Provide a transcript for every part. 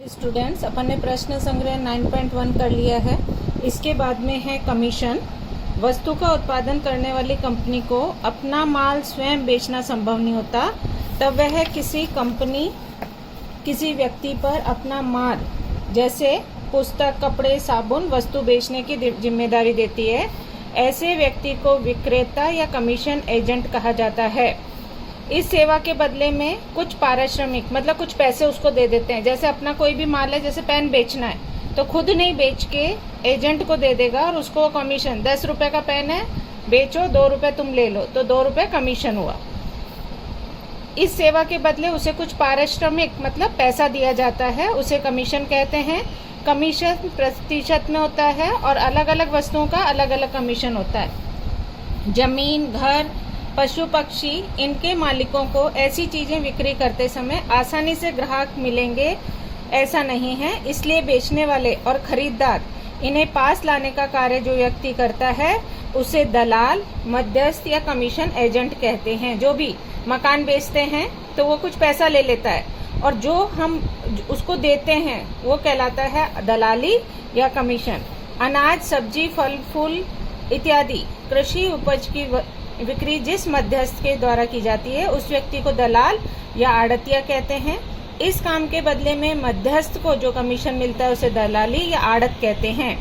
Students, अपन ने प्रश्न संग्रह 9.1 कर लिया है। इसके बाद में है कमीशन। वस्तु का उत्पादन करने वाली कंपनी को अपना माल स्वयं बेचना संभव नहीं होता, तब वह किसी कंपनी किसी व्यक्ति पर अपना माल जैसे पुस्तक, कपड़े, साबुन वस्तु बेचने की जिम्मेदारी देती है। ऐसे व्यक्ति को विक्रेता या कमीशन एजेंट कहा जाता है। इस सेवा के बदले में कुछ पारिश्रमिक मतलब कुछ पैसे उसको दे देते हैं। जैसे अपना कोई भी माल है, जैसे पेन बेचना है तो खुद नहीं बेच के एजेंट को दे देगा और उसको कमीशन, 10 रुपए का पेन है बेचो, 2 रुपए तुम ले लो, तो 2 रुपए कमीशन हुआ। इस सेवा के बदले उसे कुछ पारिश्रमिक मतलब पैसा दिया जाता है, उसे कमीशन कहते हैं। कमीशन प्रतिशत में होता है और अलग अलग वस्तुओं का अलग अलग कमीशन होता है। जमीन, घर, पशु पक्षी, इनके मालिकों को ऐसी चीजें बिक्री करते समय आसानी से ग्राहक मिलेंगे ऐसा नहीं है, इसलिए बेचने वाले और खरीदार इन्हें पास लाने का कार्य जो व्यक्ति करता है उसे दलाल, मध्यस्थ या कमीशन एजेंट कहते हैं। जो भी मकान बेचते हैं तो वो कुछ पैसा ले लेता है और जो हम उसको देते हैं वो कहलाता है दलाली या कमीशन। अनाज, सब्जी, फल फूल इत्यादि कृषि उपज की बिक्री जिस मध्यस्थ के द्वारा की जाती है उस व्यक्ति को दलाल या आड़तिया कहते हैं। इस काम के बदले में मध्यस्थ को जो कमीशन मिलता है उसे दलाली या आड़त कहते हैं।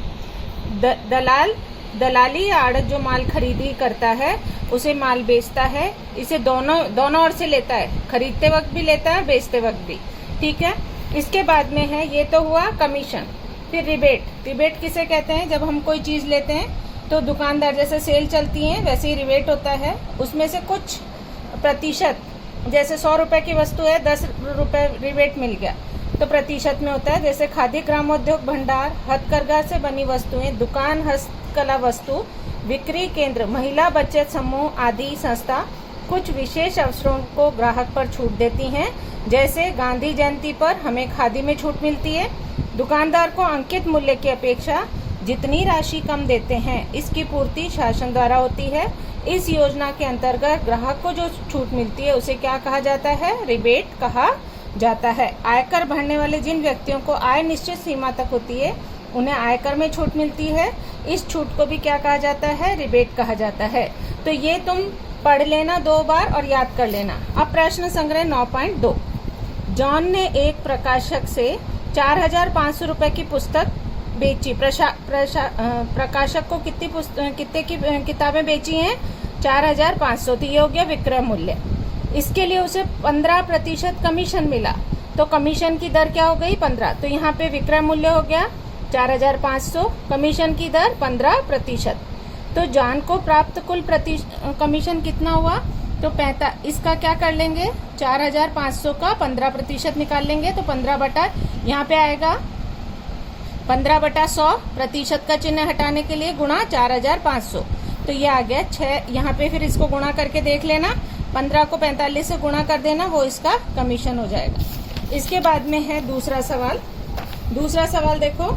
दलाली या आड़त जो माल खरीदी करता है उसे माल बेचता है, इसे दोनों ओर से लेता है, खरीदते वक्त भी लेता है, बेचते वक्त भी। ठीक है। इसके बाद में है, ये तो हुआ कमीशन। फिर रिबेट किसे कहते हैं? जब हम कोई चीज लेते हैं तो दुकानदार, जैसे सेल चलती है वैसे ही रिबेट होता है, उसमें से कुछ प्रतिशत, जैसे 100 रुपए की वस्तु है, 10 रुपए रिबेट मिल गया तो प्रतिशत में होता है। जैसे खादी ग्रामोद्योग भंडार, हथकरघा से बनी वस्तुएं, दुकान, हस्तकला वस्तु बिक्री केंद्र, महिला बचत समूह आदि संस्था कुछ विशेष अवसरों को ग्राहक पर छूट देती हैं। जैसे गांधी जयंती पर हमें खादी में छूट मिलती है। दुकानदार को अंकित मूल्य की अपेक्षा जितनी राशि कम देते हैं इसकी पूर्ति शासन द्वारा होती है। इस योजना के अंतर्गत ग्राहक को जो छूट मिलती है उसे क्या कहा जाता है? रिबेट कहा जाता है। आयकर भरने वाले जिन व्यक्तियों को आय निश्चित सीमा तक होती है उन्हें आयकर में छूट मिलती है। इस छूट को भी क्या कहा जाता है? रिबेट कहा जाता है। तो ये तुम पढ़ लेना 2 बार और याद कर लेना। अब प्रश्न संग्रह 9.2। जॉन ने एक प्रकाशक से 4,500 रुपए की पुस्तक बेची। प्रकाशक को कितने की किताबें बेची हैं? 4,500। तो ये हो गया विक्रय मूल्य। इसके लिए उसे 15% कमीशन मिला, तो कमीशन की दर क्या हो गई? 15। तो यहाँ पे विक्रय मूल्य हो गया 4,500, कमीशन की दर 15%। तो जॉन को प्राप्त कुल कमीशन कितना हुआ? तो 65। इसका क्या कर लेंगे? 4,500 का 15% निकाल लेंगे, तो 15 बटा यहाँ पे आएगा 15/100, प्रतिशत का चिन्ह हटाने के लिए गुणा 4,500, तो ये आ गया 6। यहाँ पे फिर इसको गुणा करके देख लेना, 15 को 45 से गुणा कर देना, वो इसका कमीशन हो जाएगा। इसके बाद में है दूसरा सवाल। दूसरा सवाल देखो,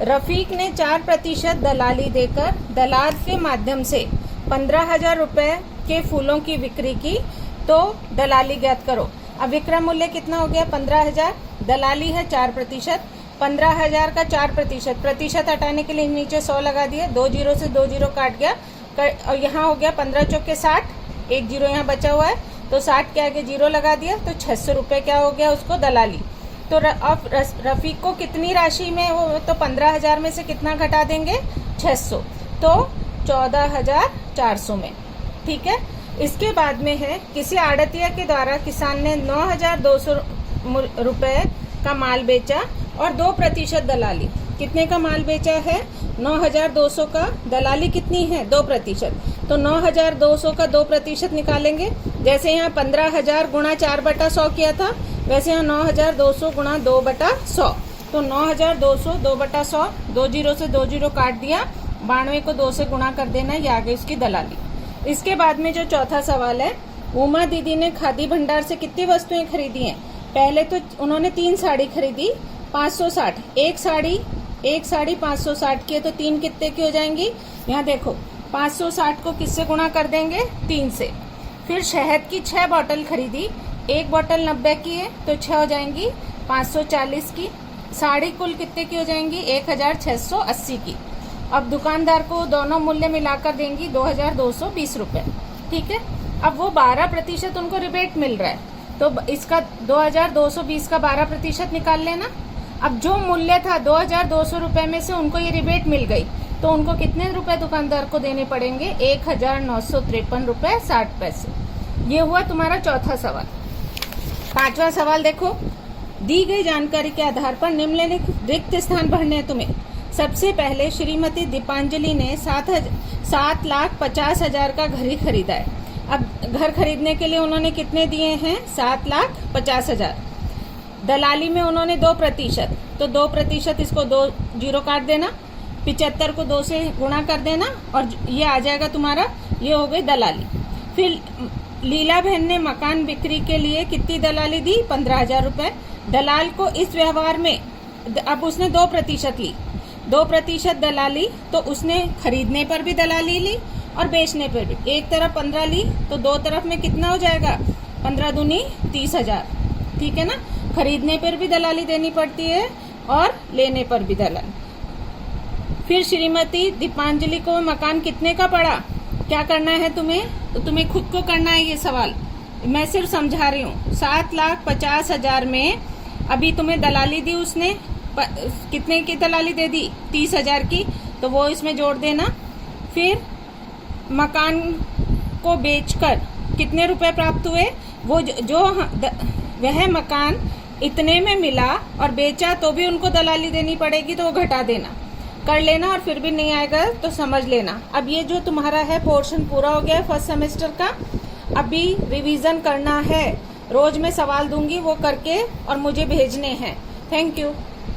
रफीक ने 4% दलाली देकर दलाल के माध्यम से 15,000 रुपए के फूलों की बिक्री की, तो दलाली ज्ञात करो। अब विक्रय मूल्य कितना हो गया? 15,000, दलाली है 4%, 15,000 का 4%, प्रतिशत हटाने के लिए नीचे 100 लगा दिया, 2 जीरो से 2 जीरो काट गया और यहाँ हो गया 15 चौके 60, 1 जीरो यहाँ बचा हुआ है, तो 60 के आगे जीरो लगा दिया, तो 600 रुपए क्या हो गया उसको? दलाली। तो अब रफीक को कितनी राशि में वो, तो 15,000 में से कितना घटा देंगे? 600, तो 14,400 में। ठीक है। इसके बाद में है, किसी आड़तिया के द्वारा किसान ने 9,200 रुपए का माल बेचा और 2% दलाली। कितने का माल बेचा है? 9,200 का, दलाली कितनी है? 2%। तो 9,200 का 2% निकालेंगे। जैसे यहाँ 15,000 गुणा 4/100 किया था, वैसे यहाँ 9,200 गुणा 2/100, तो 9,200 2/100, 2 जीरो से 2 जीरो काट दिया, 92 को 2 से गुणा कर देना, ये आ गई उसकी दलाली। इसके बाद में जो चौथा सवाल है, उमा दीदी ने खादी भंडार से कितनी वस्तुएं खरीदी हैं? पहले तो उन्होंने 3 साड़ी खरीदी, 560। एक साड़ी 560 की है, तो 3 कितने की हो जाएंगी? यहाँ देखो 560 को किससे गुणा कर देंगे? 3 से। फिर शहद की 6 बॉटल खरीदी, 1 बॉटल 90 की है तो 6 हो जाएंगी, 540 की। साड़ी कुल कितने की हो जाएंगी? 1680 की। अब दुकानदार को दोनों मूल्य मिलाकर देंगी 2220 रुपए। ठीक है। अब वो 12% उनको रिबेट मिल रहा है, तो इसका 2220 का 12% निकाल लेना। अब जो मूल्य था 2200 रुपए में से उनको ये रिबेट मिल गई, तो उनको कितने रुपए दुकानदार को देने पड़ेंगे? 1953 रुपए 60 पैसे। ये हुआ तुम्हारा चौथा सवाल। पांचवा सवाल देखो, दी गई जानकारी के आधार पर निम्नलिखित रिक्त स्थान भरने हैं तुम्हें। सबसे पहले श्रीमती दीपांजलि ने 7,50,000 का घर ही खरीदा है। अब घर खरीदने के लिए उन्होंने कितने दिए हैं? 7,50,000। दलाली में उन्होंने 2%, तो 2% इसको 2 जीरो काट देना, 75 को 2 से गुणा कर देना और ये आ जाएगा तुम्हारा, ये हो गई दलाली। फिर लीला बहन ने मकान बिक्री के लिए कितनी दलाली दी? 15,000 रुपए। दलाल को इस व्यवहार में, अब उसने 2% ली, 2% दलाली, तो उसने खरीदने पर भी दलाली ली और बेचने पर भी। एक तरफ 15 ली तो दो तरफ में कितना हो जाएगा? 15 दूनी 30,000। ठीक है ना। खरीदने पर भी दलाली देनी पड़ती है और लेने पर भी दलाली। फिर श्रीमती दीपांजलि को मकान कितने का पड़ा? क्या करना है तुम्हें? तो तुम्हें खुद को करना है ये सवाल, मैं सिर्फ समझा रही हूँ। 7,50,000 में अभी तुम्हें दलाली दी उसने, कितने की दलाली दे दी? 30,000 की, तो वो इसमें जोड़ देना। फिर मकान को बेचकर कितने रुपए प्राप्त हुए? वो वह मकान इतने में मिला और बेचा तो भी उनको दलाली देनी पड़ेगी, तो वो घटा देना, कर लेना। और फिर भी नहीं आएगा तो समझ लेना। अब ये जो तुम्हारा है पोर्शन पूरा हो गया फर्स्ट सेमेस्टर का। अभी रिवीजन करना है, रोज मैं सवाल दूंगी वो करके और मुझे भेजने हैं। Thank you.